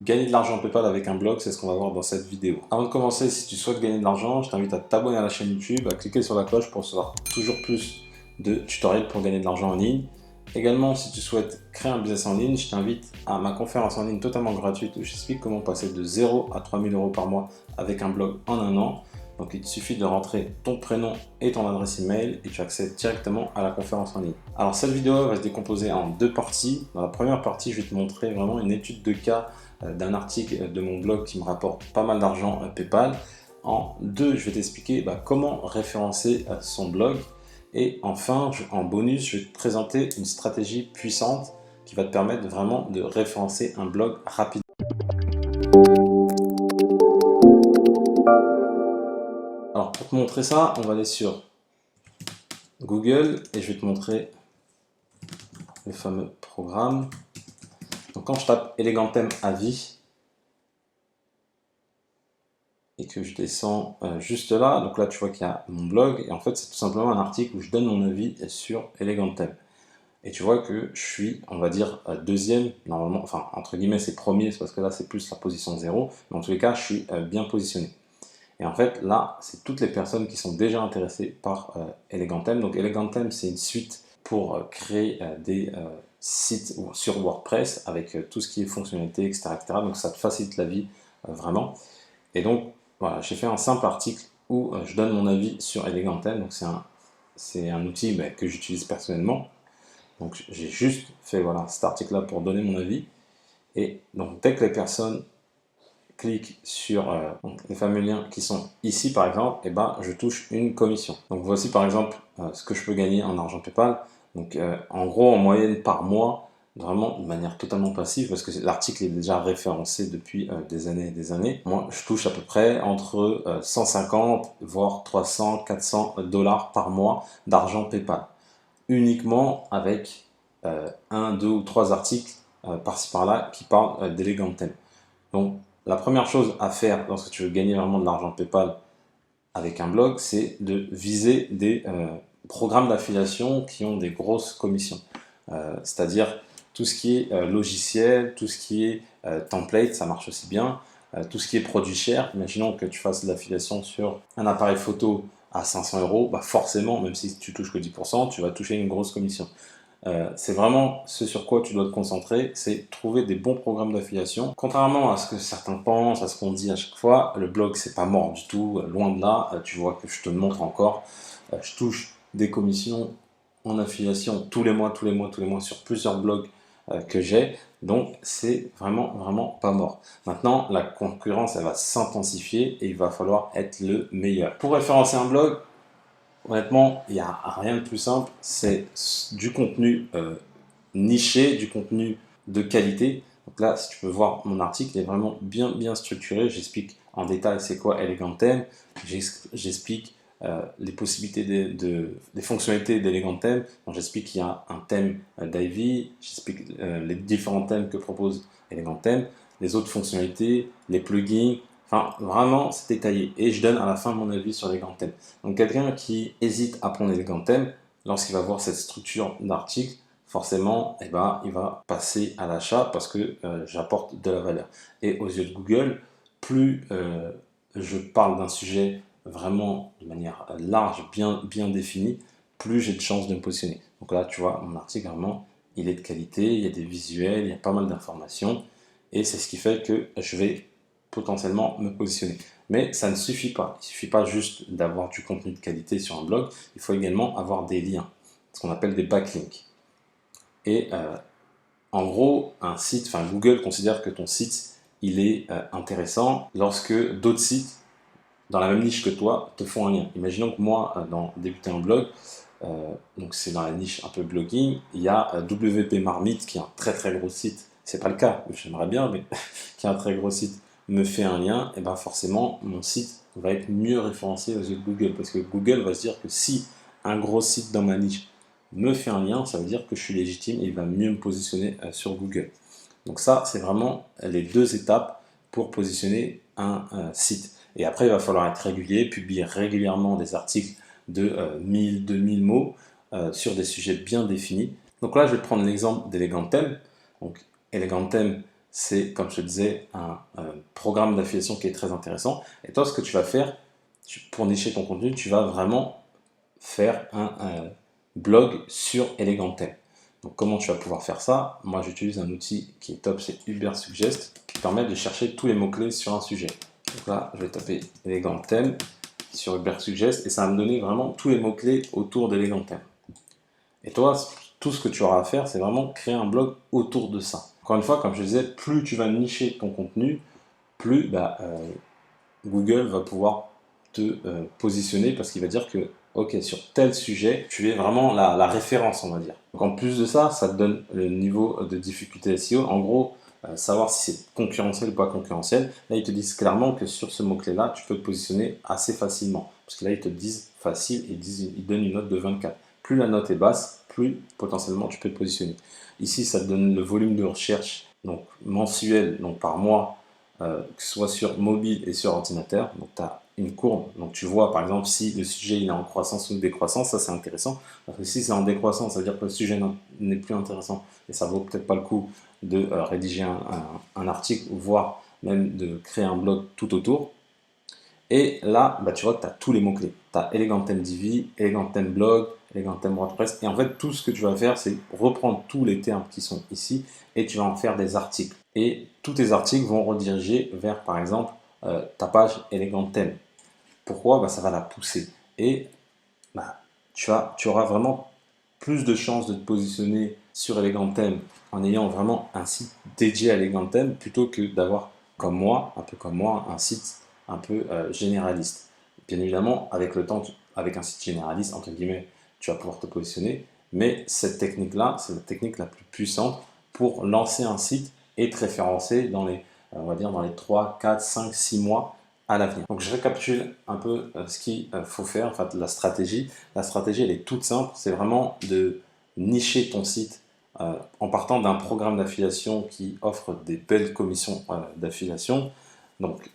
Gagner de l'argent PayPal avec un blog, c'est ce qu'on va voir dans cette vidéo. Avant de commencer, si tu souhaites gagner de l'argent, je t'invite à t'abonner à la chaîne YouTube, à cliquer sur la cloche pour recevoir toujours plus de tutoriels pour gagner de l'argent en ligne. Également, si tu souhaites créer un business en ligne, je t'invite à ma conférence en ligne totalement gratuite où j'explique comment passer de 0 à 3 000 € par mois avec un blog en un an. Donc il te suffit de rentrer ton prénom et ton adresse email et tu accèdes directement à la conférence en ligne. Alors cette vidéo va se décomposer en deux parties. Dans la première partie, je vais te montrer vraiment une étude de cas d'un article de mon blog qui me rapporte pas mal d'argent PayPal. En deux, je vais t'expliquer comment référencer son blog. Et enfin, en bonus, je vais te présenter une stratégie puissante qui va te permettre vraiment de référencer un blog rapidement. Alors pour te montrer ça, on va aller sur Google et je vais te montrer le fameux programme. Donc quand je tape Elegantem à vie et que je descends juste là, donc là tu vois qu'il y a mon blog et en fait c'est tout simplement un article où je donne mon avis sur Elegantem. Et tu vois que je suis, on va dire, deuxième, normalement, enfin entre guillemets c'est premier, c'est parce que là c'est plus la position 0, mais en tous les cas je suis bien positionné. Et en fait, là, c'est toutes les personnes qui sont déjà intéressées par Elegantem. Donc Elegantem, c'est une suite pour créer des sites sur WordPress avec tout ce qui est fonctionnalité, etc. Donc ça te facilite la vie vraiment. Et donc, voilà, j'ai fait un simple article où je donne mon avis sur Elegantem. Donc c'est un outil que j'utilise personnellement. Donc j'ai juste fait cet article-là pour donner mon avis. Et donc dès que les personnes clique sur les fameux liens qui sont ici par exemple, et je touche une commission. Donc voici par exemple ce que je peux gagner en argent PayPal. Donc en gros en moyenne par mois, vraiment de manière totalement passive parce que l'article est déjà référencé depuis des années et des années. Moi je touche à peu près entre 150 voire 300, 400 $ par mois d'argent PayPal. Uniquement avec un, deux ou trois articles par-ci par-là qui parlent d'Elegantem. Donc la première chose à faire lorsque tu veux gagner vraiment de l'argent PayPal avec un blog, c'est de viser des programmes d'affiliation qui ont des grosses commissions. C'est-à-dire tout ce qui est logiciel, tout ce qui est template, ça marche aussi bien. Tout ce qui est produit cher, imaginons que tu fasses de l'affiliation sur un appareil photo à 500 €, forcément, même si tu touches que 10%, tu vas toucher une grosse commission. C'est vraiment ce sur quoi tu dois te concentrer, c'est trouver des bons programmes d'affiliation. Contrairement à ce que certains pensent, à ce qu'on dit à chaque fois, le blog c'est pas mort du tout, loin de là. Tu vois que je te montre encore, je touche des commissions en affiliation tous les mois sur plusieurs blogs que j'ai, donc c'est vraiment pas mort. Maintenant la concurrence elle va s'intensifier et il va falloir être le meilleur. Pour référencer un blog, honnêtement, il n'y a rien de plus simple, c'est du contenu niché, du contenu de qualité. Donc là, si tu peux voir mon article, il est vraiment bien structuré. J'explique en détail c'est quoi Elegantem, j'explique les possibilités des fonctionnalités d'Elegantem. J'explique qu'il y a un thème d'Ivy, j'explique les différents thèmes que propose Elegantem, les autres fonctionnalités, les plugins. Enfin, vraiment, c'est détaillé. Et je donne à la fin mon avis sur Elegantem. Donc, quelqu'un qui hésite à prendre Elegantem, lorsqu'il va voir cette structure d'article, forcément, il va passer à l'achat parce que j'apporte de la valeur. Et aux yeux de Google, plus je parle d'un sujet vraiment de manière large, bien définie, plus j'ai de chances de me positionner. Donc là, tu vois, mon article, vraiment, il est de qualité, il y a des visuels, il y a pas mal d'informations. Et c'est ce qui fait que je vais potentiellement me positionner. Mais ça ne suffit pas. Il ne suffit pas juste d'avoir du contenu de qualité sur un blog, il faut également avoir des liens, ce qu'on appelle des backlinks. Et en gros, un site, Google considère que ton site, il est intéressant lorsque d'autres sites dans la même niche que toi te font un lien. Imaginons que moi, dans débuter un blog, donc c'est dans la niche un peu blogging, il y a WP Marmite qui est un très gros site. C'est pas le cas, j'aimerais bien, mais qui est un très gros site me fait un lien, et forcément mon site va être mieux référencé aux yeux de Google parce que Google va se dire que si un gros site dans ma niche me fait un lien, ça veut dire que je suis légitime et il va mieux me positionner sur Google. Donc ça, c'est vraiment les deux étapes pour positionner un site. Et après, il va falloir être régulier, publier régulièrement des articles de 1000-2000 mots sur des sujets bien définis. Donc là, je vais prendre l'exemple d'Elegantem. Donc Elegantem, c'est, comme je te disais, un programme d'affiliation qui est très intéressant. Et toi, ce que tu vas faire, pour nicher ton contenu, tu vas vraiment faire un blog sur Elegantem. Donc comment tu vas pouvoir faire ça? Moi j'utilise un outil qui est top, c'est Ubersuggest, qui permet de chercher tous les mots-clés sur un sujet. Donc là, je vais taper Elegantem sur Ubersuggest et ça va me donner vraiment tous les mots-clés autour d'Elegantem. Et toi, tout ce que tu auras à faire, c'est vraiment créer un blog autour de ça. Encore une fois, comme je disais, plus tu vas nicher ton contenu, plus Google va pouvoir te positionner parce qu'il va dire que ok, sur tel sujet, tu es vraiment la référence, on va dire. Donc en plus de ça, ça te donne le niveau de difficulté SEO. En gros, savoir si c'est concurrentiel ou pas concurrentiel. Là, ils te disent clairement que sur ce mot-clé-là, tu peux te positionner assez facilement. Parce que là, ils te disent facile et ils donnent une note de 24. Plus la note est basse, plus potentiellement tu peux te positionner. Ici, ça te donne le volume de recherche donc mensuel, donc par mois, que ce soit sur mobile et sur ordinateur. Donc tu as une courbe, donc tu vois par exemple si le sujet il est en croissance ou décroissance, ça c'est intéressant, parce que si c'est en décroissance, ça veut dire que le sujet n'est plus intéressant et ça vaut peut-être pas le coup de rédiger un article ou voire même de créer un blog tout autour. Et là, tu vois que tu as tous les mots-clés. Tu as Elegantem Divi, Elegantem Blog, Elegantem WordPress. Et en fait, tout ce que tu vas faire, c'est reprendre tous les termes qui sont ici et tu vas en faire des articles. Et tous tes articles vont rediriger vers, par exemple, ta page Elegantem. Pourquoi? Ça va la pousser. Et tu auras vraiment plus de chances de te positionner sur Elegantem en ayant vraiment un site dédié à Elegantem plutôt que d'avoir, comme moi, un peu comme moi, un site un peu généraliste. Bien évidemment, avec le temps, avec un site généraliste, entre guillemets, tu vas pouvoir te positionner, mais cette technique-là, c'est la technique la plus puissante pour lancer un site et te référencer dans les, on va dire, dans les 3, 4, 5, 6 mois à l'avenir. Donc je récapitule un peu ce qu'il faut faire, en fait la stratégie. La stratégie elle est toute simple, c'est vraiment de nicher ton site en partant d'un programme d'affiliation qui offre des belles commissions d'affiliation. Donc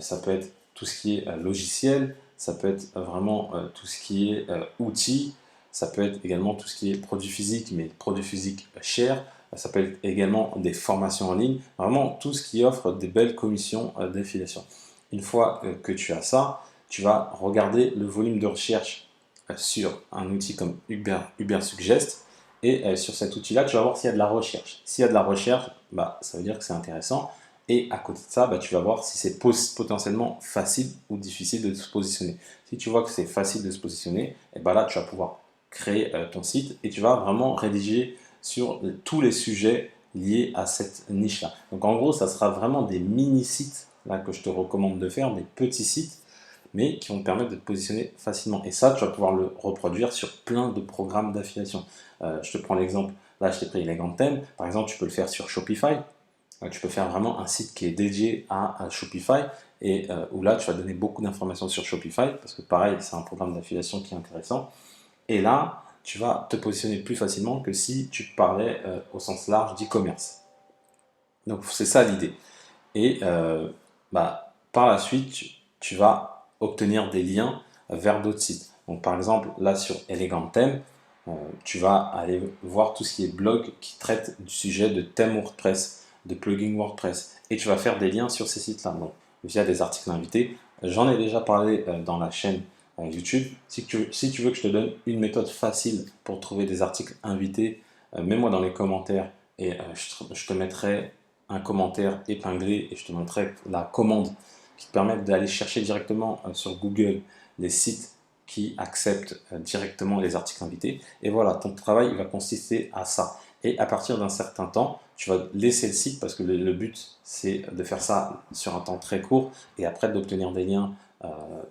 ça peut être tout ce qui est logiciel, ça peut être vraiment tout ce qui est outils, ça peut être également tout ce qui est produits physiques, mais produits physiques chers, ça peut être également des formations en ligne, vraiment tout ce qui offre des belles commissions d'affiliation. Une fois que tu as ça, tu vas regarder le volume de recherche sur un outil comme Ubersuggest et sur cet outil-là, tu vas voir s'il y a de la recherche. S'il y a de la recherche, ça veut dire que c'est intéressant. Et à côté de ça, tu vas voir si c'est potentiellement facile ou difficile de se positionner. Si tu vois que c'est facile de se positionner, et là, tu vas pouvoir créer ton site et tu vas vraiment rédiger sur tous les sujets liés à cette niche-là. Donc en gros, ça sera vraiment des mini-sites là que je te recommande de faire, des petits sites, mais qui vont te permettre de te positionner facilement. Et ça, tu vas pouvoir le reproduire sur plein de programmes d'affiliation. Je te prends l'exemple, là je t'ai pris Elegantem, par exemple tu peux le faire sur Shopify. Tu peux faire vraiment un site qui est dédié à Shopify et où là tu vas donner beaucoup d'informations sur Shopify parce que pareil c'est un programme d'affiliation qui est intéressant et là tu vas te positionner plus facilement que si tu parlais au sens large d'e-commerce. Donc c'est ça l'idée. Et par la suite tu vas obtenir des liens vers d'autres sites. Donc par exemple là sur Elegantem, tu vas aller voir tout ce qui est blog qui traite du sujet de thème WordPress, de plugin WordPress, et tu vas faire des liens sur ces sites-là, donc via des articles invités. J'en ai déjà parlé dans la chaîne YouTube. Si tu veux que je te donne une méthode facile pour trouver des articles invités, mets-moi dans les commentaires et je te mettrai un commentaire épinglé et je te montrerai la commande qui te permet d'aller chercher directement sur Google les sites qui acceptent directement les articles invités. Et voilà, ton travail va consister à ça. Et à partir d'un certain temps, tu vas laisser le site parce que le but, c'est de faire ça sur un temps très court et après d'obtenir des liens,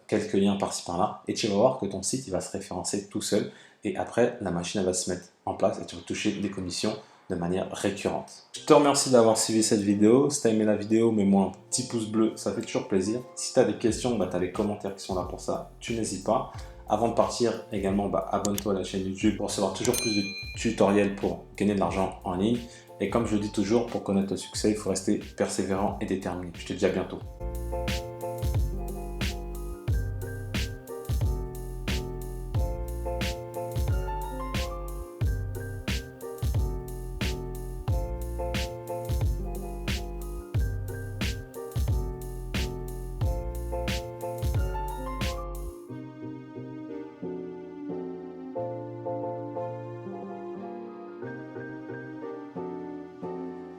quelques liens par-ci par-là. Et tu vas voir que ton site, il va se référencer tout seul. Et après, la machine, elle va se mettre en place et tu vas toucher des commissions de manière récurrente. Je te remercie d'avoir suivi cette vidéo. Si tu as aimé la vidéo, mets-moi un petit pouce bleu, ça fait toujours plaisir. Si tu as des questions, tu as les commentaires qui sont là pour ça, tu n'hésites pas. Avant de partir, également, abonne-toi à la chaîne YouTube pour recevoir toujours plus de tutoriels pour gagner de l'argent en ligne. Et comme je le dis toujours, pour connaître le succès, il faut rester persévérant et déterminé. Je te dis à bientôt.